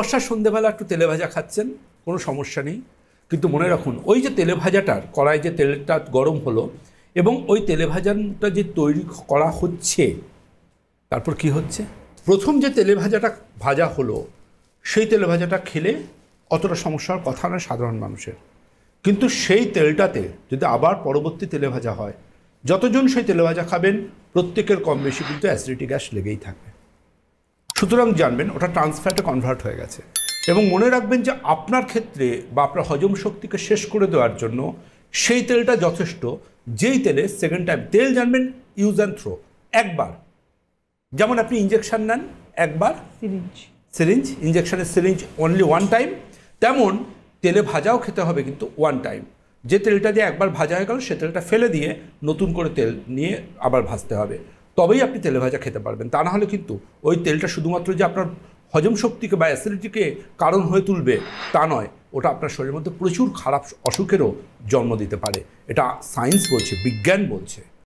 বর্ষার সন্ধ্যেবেলা একটু তেলে ভাজা খাচ্ছেন, কোনো সমস্যা নেই। কিন্তু মনে রাখুন, ওই যে তেলে ভাজাটার কড়াই যে তেলটা গরম হলো এবং ওই তেলে ভাজাটা যে তৈরি করা হচ্ছে, তারপর কি হচ্ছে, প্রথম যে তেলে ভাজাটা ভাজা হলো সেই তেলে ভাজাটা খেলে অতটা সমস্যার কথা নয় সাধারণ মানুষের। কিন্তু সেই তেলটাতে যদি আবার পরবর্তী তেলে ভাজা হয়, যতজন সেই তেলে ভাজা খাবেন প্রত্যেকের কম বেশি কিন্তু অ্যাসিডিটি গ্যাস লেগেই থাকবে। সুতরাং জানবেন ওটা ট্রান্সফ্যাটে কনভার্ট হয়ে গেছে। এবং মনে রাখবেন যে আপনার ক্ষেত্রে বা আপনার হজম শক্তিকে শেষ করে দেওয়ার জন্য সেই তেলটা যথেষ্ট, যেই তেলে সেকেন্ড টাইম তেল জানবেন ইউজ অ্যান্ড থ্রো, একবার। যেমন আপনি ইঞ্জেকশন নেন একবার, সিরিঞ্জ, ইঞ্জেকশনের সিরিঞ্জ অনলি ওয়ান টাইম, তেমন তেলে ভাজাও খেতে হবে কিন্তু ওয়ান টাইম। যে তেলটা দিয়ে একবার ভাজা হয়ে গেল সে তেলটা ফেলে দিয়ে নতুন করে তেল নিয়ে আবার ভাজতে হবে, তবেই আপনি তেলে ভাজা খেতে পারবেন। তা না হলে কিন্তু ওই তেলটা শুধুমাত্র যে আপনার হজম শক্তিকে বা অ্যাসিডিটিকে কারণ হয়ে তুলবে তা নয়, ওটা আপনার শরীরের মধ্যে প্রচুর খারাপ অসুখেরও জন্ম দিতে পারে। এটা সায়েন্স বলছে, বিজ্ঞান বলছে।